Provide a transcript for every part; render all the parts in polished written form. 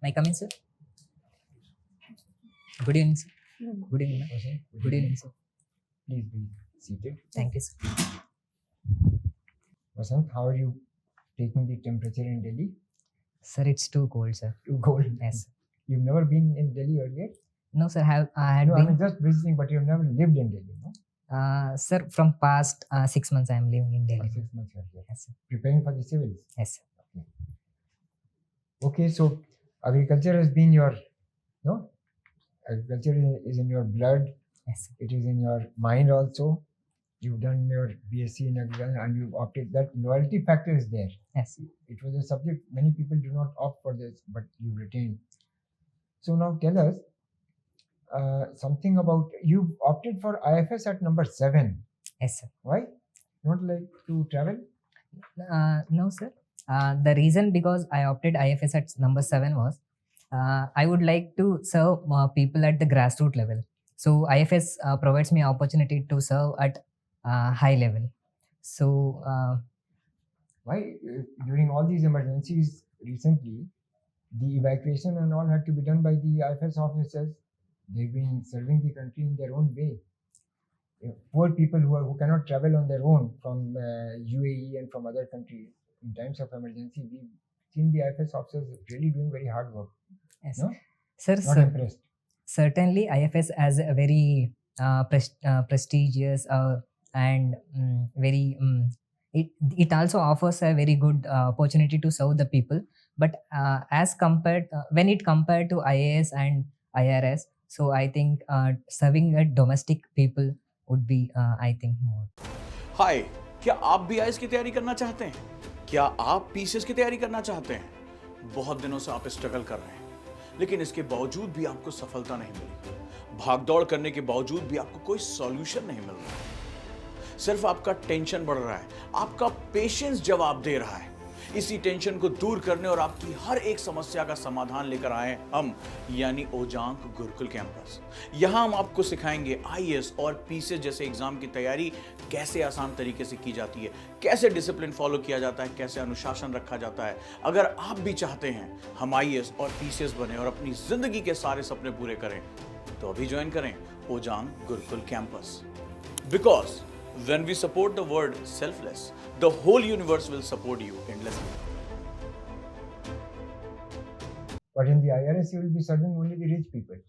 May I come in, sir? Good evening, sir. Good evening, ma'am. Okay. Good evening, sir. Please be seated. Thank you, sir. Vasant, how are you taking the temperature in Delhi? Sir, it's too cold, sir. Too cold. Yes, sir. You've never been in Delhi earlier? No, sir. I had No, I been, mean just visiting, but you've never lived in Delhi, no? sir, from past 6 months I am living in For Delhi. 6 months earlier. Yes, sir. Preparing for the civils. Yes, sir. Okay, so agriculture has been your, no? Agriculture is in your blood. Yes, sir. It is in your mind also. You've done your BSc in agriculture and you've opted, that loyalty factor is there. Yes, sir. It was a subject many people do not opt for this, but you retained. So now tell us something about, you opted for IFS at number 7. Yes, sir. Why? Not like to travel? No, sir. The reason because I opted IFS at number 7 was I would like to serve people at the grassroots level. So IFS provides me opportunity to serve at high level. So Why? During all these emergencies recently, the evacuation and all had to be done by the IFS officers. They've been serving the country in their own way. Poor people who cannot travel on their own from UAE and from other countries in times of emergency, we've seen the IFS officers really doing very hard work. yes, No? sir. Not impressed. Certainly IFS has a very prestigious and very it also offers a very good opportunity to serve the people, but as compared when it compared to IAS and IRS, so I think serving a domestic people would be I think more. हाय, क्या आप BIS की तैयारी करना चाहते हैं? क्या आप PCS की तैयारी करना चाहते हैं? बहुत दिनों से आप स्ट्रगल कर रहे हैं, लेकिन इसके बावजूद भी आपको सफलता नहीं मिली। भागदौड़ करने के बावजूद भी आपको कोई सॉल्यूशन नहीं मिल रहा। सिर्फ आपका टेंशन बढ़ रहा है, आपका पेशेंस जवाब दे रहा है। इसी टेंशन को दूर करने और आपकी हर एक समस्या का समाधान लेकर आए हम, यानी ओजांक गुरुकुल कैंपस। यहाँ हम आपको सिखाएंगे आईएएस और पीसीएस जैसे एग्जाम की तैयारी कैसे आसान तरीके से की जाती है, कैसे डिसिप्लिन फॉलो किया जाता है, कैसे अनुशासन रखा जाता है। अगर आप भी चाहते हैं हम आईएएस और पीसीएस बने और अपनी जिंदगी के सारे सपने पूरे करें, तो अभी ज्वाइन करें ओजांग Gurukul campus. Because when we support the word selfless, the whole universe will support you endlessly. But in the IRS, you will be serving only the rich people.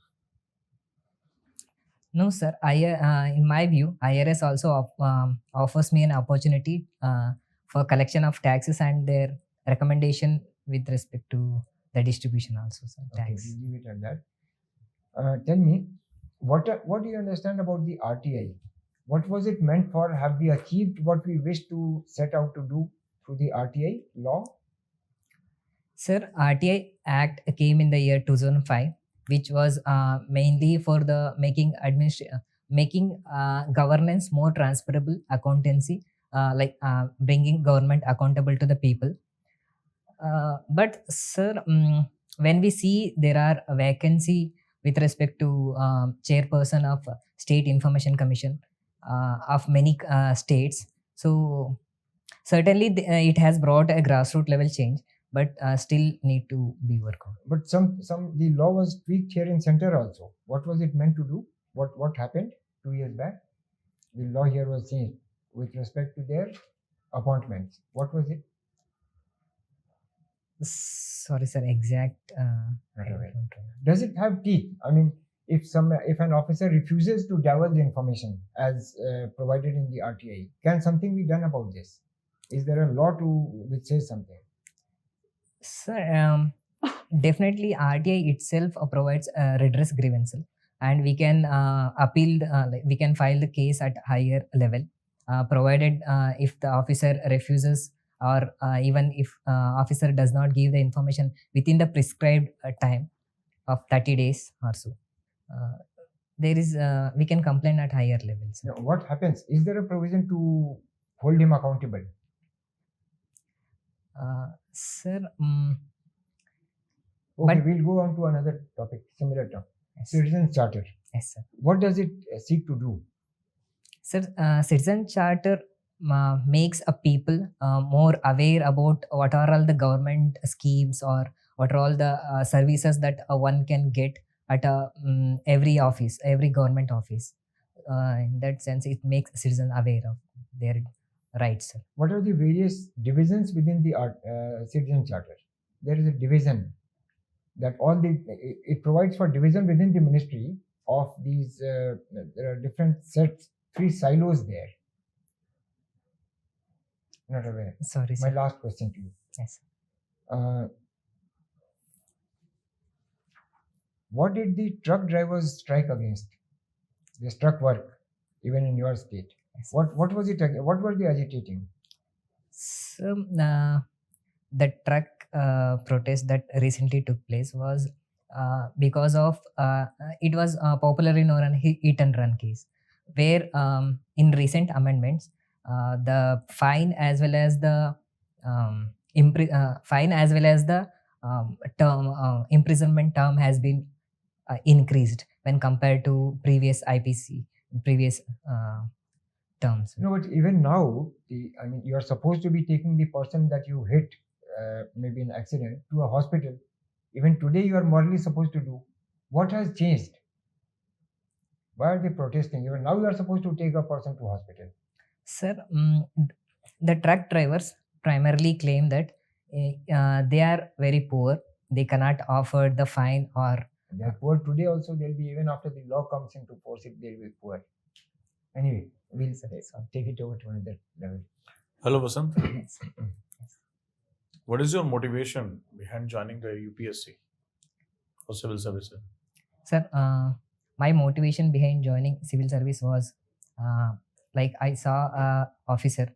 No, sir. In my view, IRS also offers me an opportunity for collection of taxes and their recommendation with respect to the distribution also, sir. Okay, Tax. we'll leave it at that. Tell me, what do you understand about the RTI? What was it meant for? Have we achieved what we wish to set out to do through the RTI law? Sir, RTI Act came in the year 2005, which was mainly for the making governance more transferable, accountancy, bringing government accountable to the people. But sir, when we see there are a vacancy with respect to chairperson of State Information Commission of many states, so certainly it has brought a grassroots level change, but still need to be worked on. But the law was tweaked here in center also. What was it meant to do? What happened 2 years back? The law here was changed with respect to their appointments. What was it? Sorry, sir. Exact. Not aware. Does it have teeth? I mean, if an officer refuses to divulge information as provided in the RTI, can something be done about this? Is there a law which says something? Sir, definitely RTI itself provides redress grievance, and we can appeal. We can file the case at higher level, provided if the officer refuses, or even if officer does not give the information within the prescribed time of 30 days or so. There is we can complain at higher levels. Now, what happens? Is there a provision to hold him accountable? Sir, okay, but- we'll go on to another topic, similar topic. yes, Citizens Charter. yes, sir. What does it seek to do? Sir, citizen charter makes a people more aware about what are all the government schemes or what are all the services that one can get at every office, every government office. In that sense, it makes citizen aware of their rights, sir. What are the various divisions within the citizen charter? There is a division that it provides for division within the ministry of these. There are different sets, 3 silos there. Not aware. Sorry, My sir. last question to you. Yes. What did the truck drivers strike against? The struck work, even in your state. Yes. What was it? What were they agitating? So, the truck protest that recently took place was because of it was popularly known as hit and run case, where in recent amendments the fine as well as the fine as well as the term imprisonment term has been increased when compared to previous IPC previous terms. No, but even now, you are supposed to be taking the person that you hit, maybe in accident, to a hospital. Even today, you are morally supposed to do. What has changed? Why are they protesting? Even now, you are supposed to take a person to hospital. Sir, the truck drivers primarily claim that they are very poor. They cannot afford the fine, or They are poor today also. They'll be, even after the law comes into force, they'll be poor. Anyway, we'll take it over to another level. Hello, Vasant. yes. What is your motivation behind joining the UPSC for civil services? Sir, my motivation behind joining civil service was like I saw a officer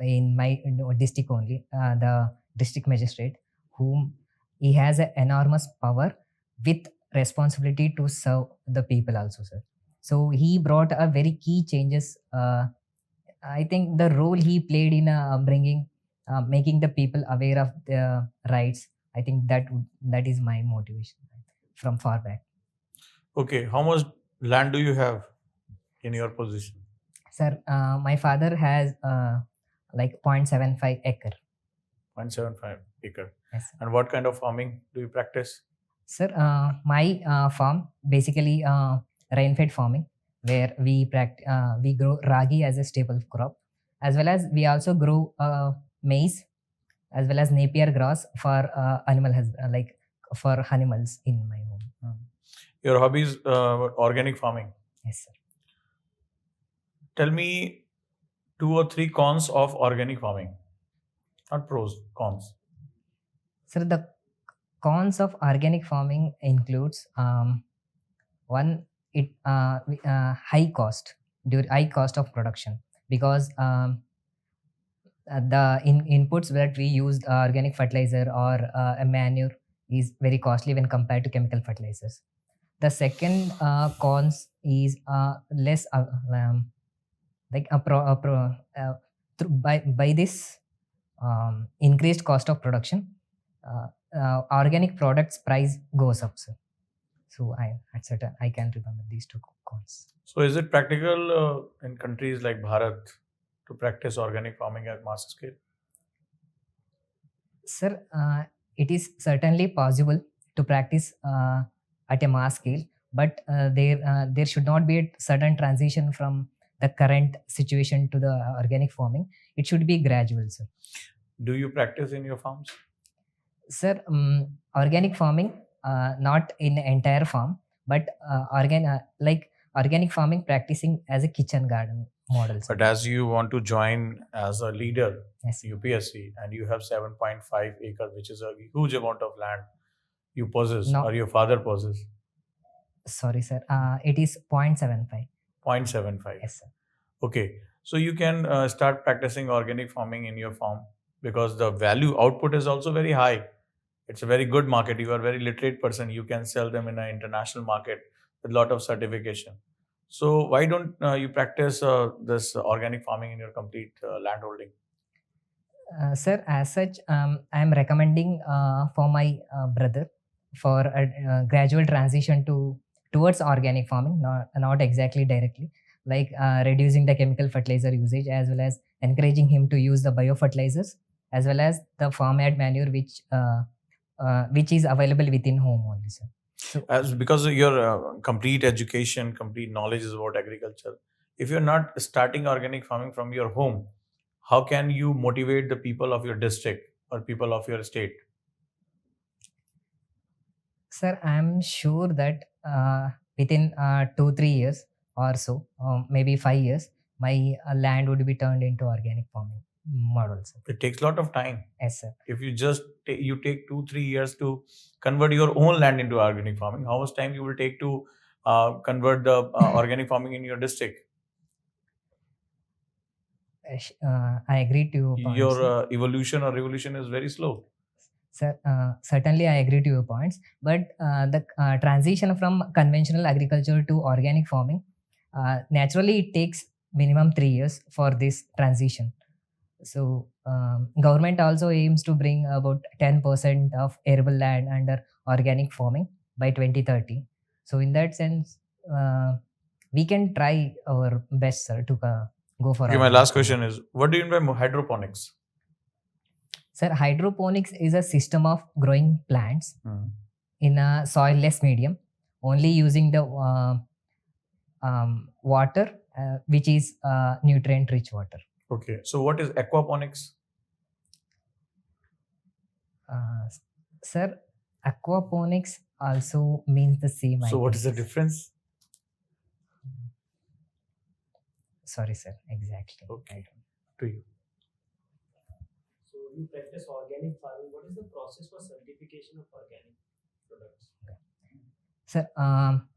in my district only, the district magistrate, whom he has an enormous power with responsibility to serve the people also, sir. So he brought a very key changes. I think the role he played in making the people aware of their rights. I think that is my motivation from far back. Okay, how much land do you have in your position? Sir, my father has like 0.75 acre. 0.75 acre. Yes, sir. And what kind of farming do you practice? Sir, my farm basically rain-fed farming, where we grow ragi as a staple crop, as well as we also grow maize, as well as Napier grass for animal like for animals in my home. Your hobby is organic farming. Yes, sir. Tell me 2 or 3 cons of organic farming. Not pros, cons. Sir, the cons of organic farming includes one, it high cost of production, because the inputs that we use, organic fertilizer or a manure, is very costly when compared to chemical fertilizers. The second cons is less like by this increased cost of production, organic products price goes up, sir. So I can remember these 2 cons. So is it practical in countries like Bharat to practice organic farming at mass scale? Sir, it is certainly possible to practice at a mass scale, but there should not be a sudden transition from the current situation to the organic farming. It should be gradual, sir. Do you practice in your farms? Sir, organic farming, not in entire farm, but organic farming practicing as a kitchen garden model, sir. But as you want to join as a leader, Yes. UPSC, and you have 7.5 acres, which is a huge amount of land you possess, No. or your father possesses. Sorry, sir. It is 0.75. 0.75. Yes, sir. Okay, so you can start practicing organic farming in your farm, because the value output is also very high. It's a very good market. You are a very literate person. You can sell them in an international market with a lot of certification. So why don't you practice this organic farming in your complete land holding? Sir, as such, I am recommending for my brother for a gradual transition towards organic farming, not exactly directly, like reducing the chemical fertilizer usage, as well as encouraging him to use the biofertilizers, as well as the farm aid manure, which which is available within home only, sir. So As because of your complete education, complete knowledge is about agriculture. If you're not starting organic farming from your home, how can you motivate the people of your district or people of your state? sir, I'm sure that within 2-3 years or so, maybe 5 years, my land would be turned into organic farming model, sir. It takes a lot of time. Yes, sir. If you just you take 2-3 years to convert your own land into organic farming, how much time you will take to convert the organic farming in your district? I agree to your point, Your sir. evolution or revolution is very slow. Sir, certainly I agree to your points, but the transition from conventional agriculture to organic farming, naturally it takes minimum 3 years for this transition. So government also aims to bring about 10% of arable land under organic farming by 2030. So in that sense, we can try our best, sir, to go for. Okay, my organic last farming. question is, what do you mean by hydroponics? Sir, hydroponics is a system of growing plants in a soilless medium, only using the water, which is nutrient-rich water. Okay, so what is aquaponics? Sir, aquaponics also means the same. So what is the items. difference? Sorry, sir. Exactly. Okay, to you. So you practice organic farming. What is the process for certification of organic products? Sir,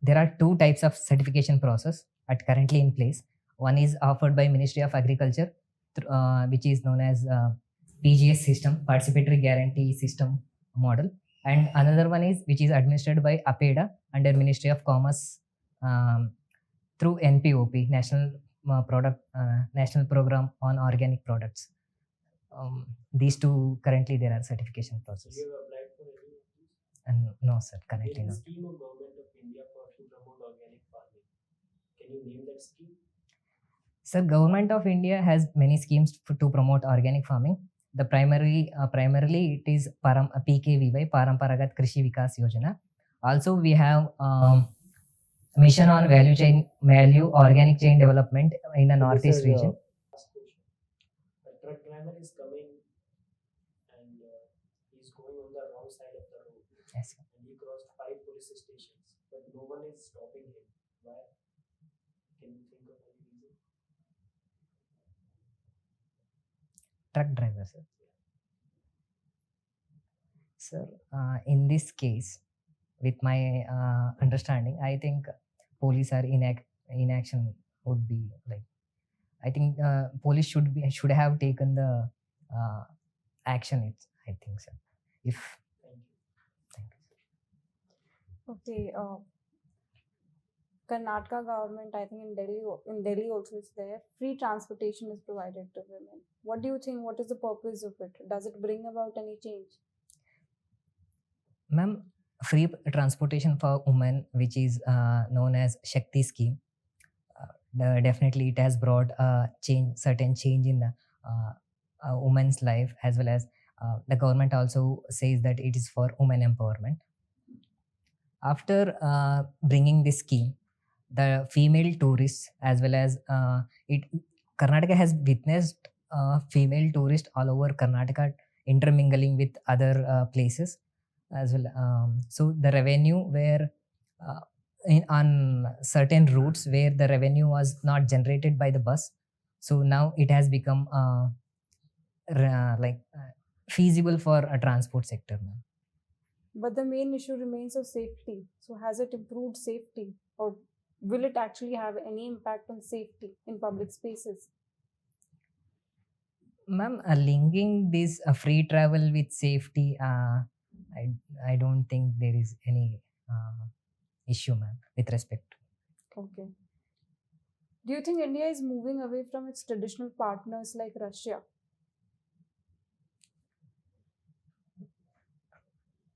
there are two types of certification process at currently in place. One is offered by Ministry of Agriculture, which is known as PGS system, Participatory Guarantee System model, and another one is which is administered by APEDA under Ministry of Commerce through NPOP, National Program on Organic Products. These two currently there are certification process. You have applied for any of these? And no, sir, There currently is no. a scheme of Government of India to promote organic farming. Can you name that scheme? Sir, Government of India has many schemes to promote organic farming. The primarily it is PKVY, Paramparagat Krishi Vikas Yojana. Also, we have Mission on Value Organic Chain Development in the Northeast region. Last question. A truck driver is coming and he's going on the wrong side of the road. Yes, sir. And he crossed 5 police stations, but no one is stopping him. Why? Can you think of any reason? Truck driver, sir. Sir, in this case, with my understanding, I think police are inaction would be like. I think police should have taken the action. I think, sir. If Thank you. thank you. Okay, Karnataka government, I think in Delhi also it's there. Free transportation is provided to women. What do you think? What is the purpose of it? Does it bring about any change? Ma'am, free transportation for women, which is known as Shakti scheme, definitely it has brought a certain change in the woman's life, as well as the government also says that it is for women empowerment. After bringing this scheme, the female tourists, as well as Karnataka has witnessed female tourists all over Karnataka intermingling with other places as well. So the revenue where on certain routes where the revenue was not generated by the bus, so now it has become feasible for a transport sector now. But the main issue remains of safety. So has it improved safety, or will it actually have any impact on safety in public spaces? Ma'am, linking this free travel with safety, I don't think there is any issue, ma'am, with respect. Okay. Do you think India is moving away from its traditional partners like Russia?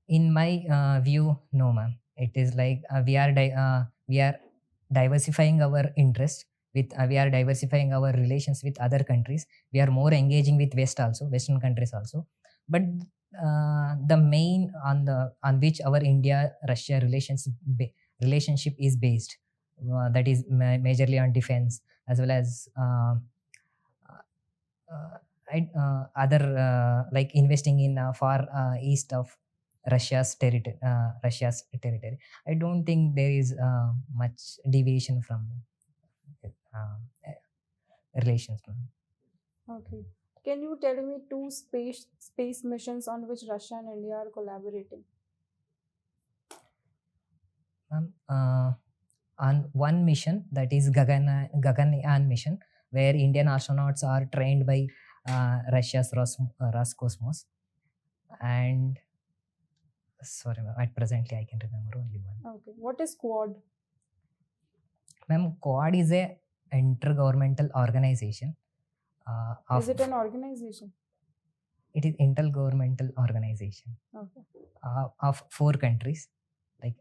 In my view, no, ma'am. It is like we are diversifying our interest with we are diversifying our relations with other countries. We are more engaging with Western countries also. but the main on which our India Russia relationship is based, that is majorly on defense, as well as other like investing in far east of Russia's territory. I don't think there is much deviation from uh, relations. Okay. Can you tell me two space missions on which Russia and India are collaborating? On one mission, that is Gaganyaan mission, where Indian astronauts are trained by Russia's Roscosmos, and sorry, ma'am, at presently I can remember only one. Okay. What is Quad? Ma'am, Quad is a intergovernmental organization. Is it an organization? It is intergovernmental organization Okay. of 4 countries like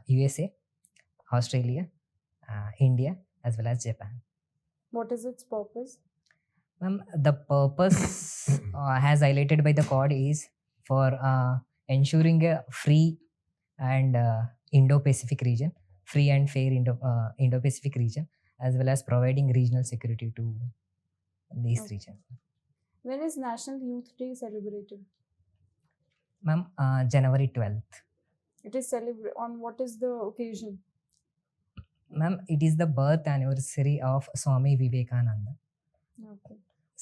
USA, Australia, India, as well as Japan. What is its purpose? Ma'am, the purpose as highlighted by the Quad is for ensuring a free and Indo-Pacific region, free and fair Indo-Pacific region, as well as providing regional security to these Okay. regions. When is National Youth Day celebrated? Ma'am, January 12th. It is celebrated on what is the occasion? Ma'am, it is the birth anniversary of Swami Vivekananda. Okay.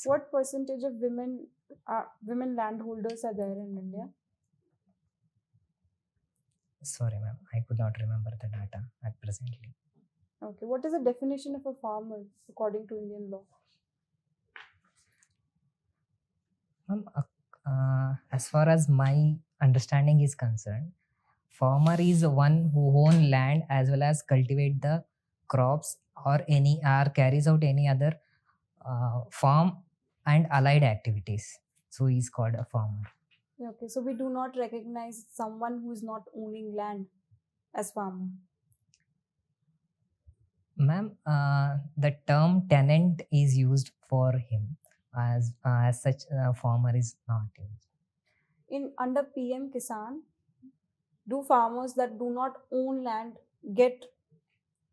What percentage of women landholders are there in India? Sorry, ma'am, I could not remember the data at presently. Okay. What is the definition of a farmer according to Indian law? Ma'am, as far as my understanding is concerned, farmer is one who own land as well as cultivate the crops or carries out any other farm and allied activities. So he's called a farmer. Okay. So we do not recognize someone who is not owning land as farmer. Ma'am, the term tenant is used for him, as such farmer is not used. Under PM Kisan, do farmers that do not own land get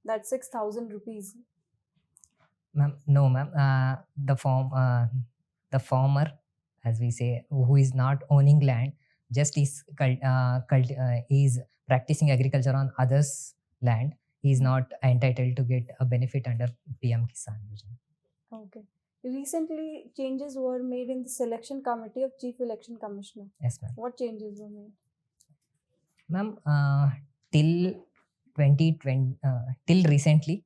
that 6,000 rupees? Ma'am, no, ma'am. The farmer, as we say, who is not owning land, just is is practicing agriculture on others' land. He is not entitled to get a benefit under PM Kisan Yojana. Okay. Recently, changes were made in the selection committee of Chief Election Commissioner. Yes, ma'am. What changes were made? Ma'am, till 2020, till recently,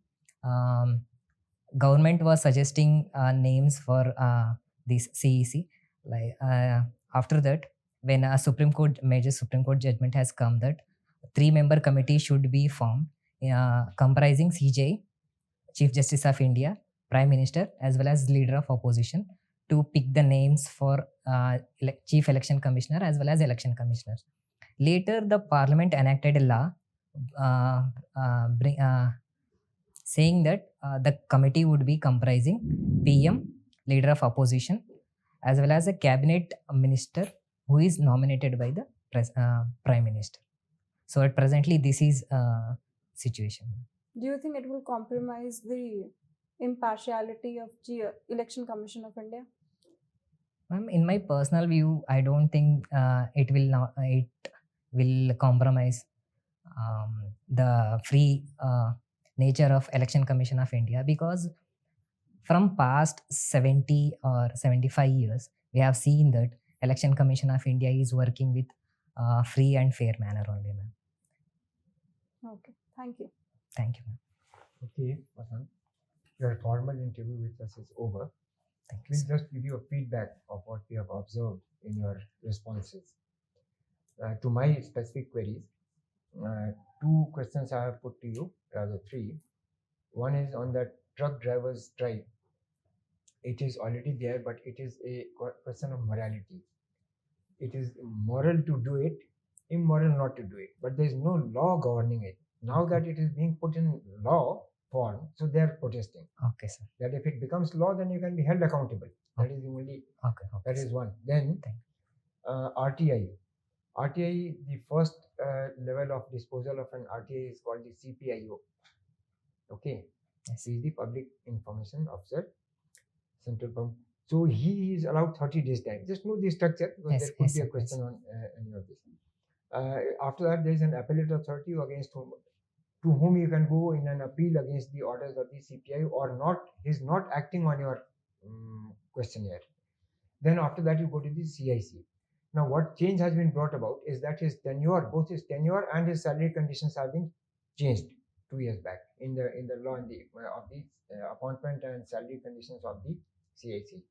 government was suggesting names for this CEC. Like after that, when a major Supreme Court judgment has come that 3-member committee should be formed, comprising CJI, Chief Justice of India, Prime Minister, as well as leader of opposition, to pick the names for Chief Election Commissioner as well as election commissioners. Later, the Parliament enacted a law saying that the committee would be comprising PM, leader of opposition, as well as a cabinet minister who is nominated by the Prime Minister. So at presently, this is situation. Do you think it will compromise the impartiality of the Election Commission of India? Ma'am, in my personal view, I don't think it will compromise the free nature of Election Commission of India, because from past 70 or 75 years, we have seen that Election Commission of India is working with free and fair manner only, ma'am. Okay, thank you. Thank you, ma'am. Okay, Vasant, your formal interview with us is over. Thank you, We'll sir. just give you a feedback of what we have observed in your responses. To my specific queries, 2 questions I have put to you, rather 3. One is on the truck drivers' strike. It is already there, but it is a question of morality. It is moral to do it, immoral not to do it, but there is no law governing it. Now that it is being put in law form, so they are protesting Okay, sir. that if it becomes law, then you can be held accountable. That is the only. Okay. That sir. is one. Then Thank RTI. RTI, the first level of disposal of an RTI is called the CPIO. Okay, Yes. he is the Public Information Officer, Central Bank. So he is allowed 30 days time. Just know the structure because Yes, there could yes, be a sir, yes. question on any of this. After that, there is an appellate authority to whom you can go in an appeal against the orders of the CPI or not. He's not acting on your questionnaire. Then after that, you go to the CIC. Now, what change has been brought about is that his tenure, both his tenure and his salary conditions have been changed 2 years back in the law of the appointment and salary conditions of the CIC.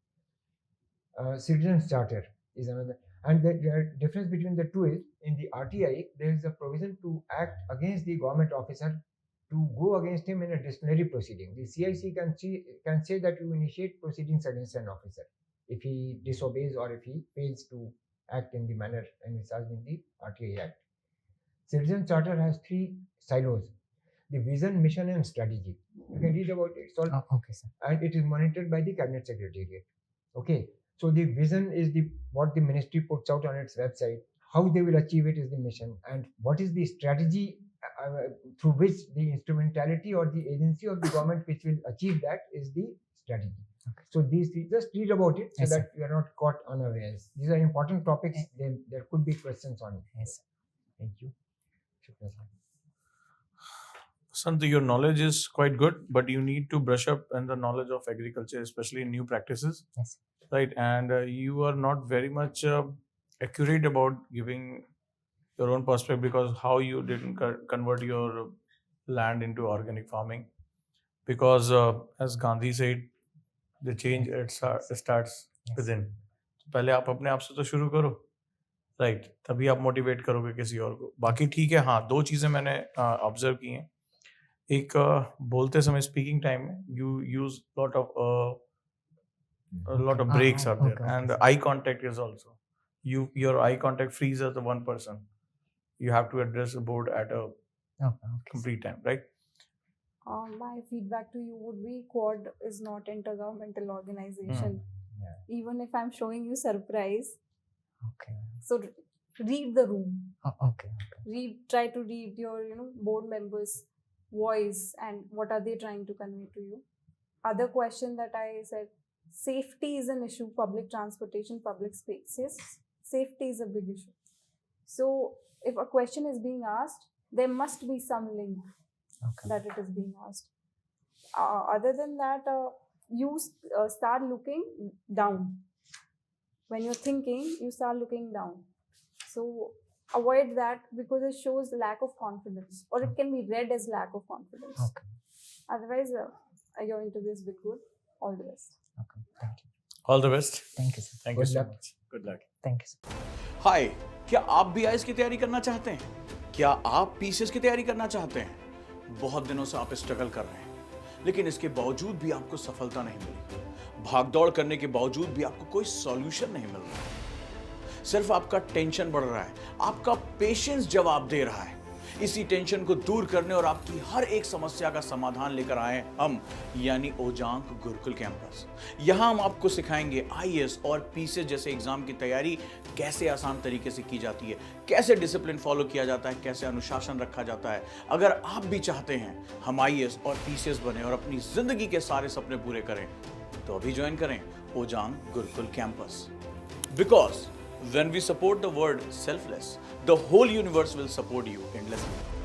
Citizens Charter is another, and the difference between the two is in the RTI there is a provision to act against the government officer to go against him in a disciplinary proceeding. The CIC can say that you initiate proceedings against an officer if he disobeys or if he fails to act in the manner envisaged in the RTI Act. Citizen Charter has 3 silos: the vision, mission, and strategy. You can read about it. It's all, Okay, sir. and it is monitored by the Cabinet Secretariat. Okay, so the vision is what the ministry puts out on its website. How they will achieve it is the mission, and what is the strategy through which the instrumentality or the agency of the government which will achieve that is the strategy. Okay. So these 3, just read about it so Yes, sir. that you are not caught unawares. These are important topics. There could be questions on it. Yes, sir. Thank you. Shukran, sir. Sant, your knowledge is quite good, but you need to brush up in the knowledge of agriculture, especially in new practices, Yes. right? And you are not very much accurate about giving your own perspective because how you didn't convert your land into organic farming. Because as Gandhi said, the change it starts Yes. within. पहले आप अपने आप से तो शुरू करो, right? तभी आप मोटिवेट करोगे किसी और को. बाकी ठीक है. हाँ, 2 चीज़ें मैंने ऑब्जर्व की हैं. एक बोलते समय स्पीकिंग टाइम में you use lot of breaks are there, okay, and sir. eye contact is also your eye contact freezes the one person. You have to address the board at a Okay, sir. complete time, right? My feedback to you would be Quad is not intergovernmental organization. Yeah. Even if I'm showing you surprise, Okay. so read the room. Okay. Try to read your board members' voice and what are they trying to convey to you. Other question that I said, safety is an issue. Public transportation, public spaces, safety is a big issue. So if a question is being asked, there must be some link Okay. that it is being asked. Other than that, you start looking down. When you're thinking, you start looking down. So avoid that because it shows lack of confidence, or it can be read as lack of confidence. Okay. Otherwise, your interview has been good. All the best. Okay. Thank you. All the best. Thank you, sir. Thank you Good so luck. much. Good luck. Thank you, sir. हाय, क्या आप भी IAS की तैयारी करना चाहते हैं? क्या आप पीसीएस की तैयारी करना चाहते हैं? बहुत दिनों से आप स्ट्रगल कर रहे हैं, लेकिन इसके बावजूद भी आपको सफलता नहीं मिली. भागदौड़ करने के बावजूद भी आपको कोई सॉल्यूशन नहीं मिल रहा. सिर्फ आपका टेंशन बढ़ रहा है, आपका पेशेंस जवाब दे रहा है. इसी टेंशन को दूर करने और आपकी हर एक समस्या का समाधान लेकर आए हम, यानी ओजांग गुरुकुल कैंपस. यहाँ हम आपको सिखाएंगे आईएएस और पीसीएस जैसे एग्जाम की तैयारी कैसे आसान तरीके से की जाती है, कैसे डिसिप्लिन फॉलो किया जाता है, कैसे अनुशासन रखा जाता है. अगर आप भी चाहते हैं हम आईएएस और पीसीएस बने और अपनी जिंदगी के सारे सपने पूरे करें, तो अभी ज्वाइन करें ओजांग Gurukul campus. Because when we support the word selfless, the whole universe will support you endlessly.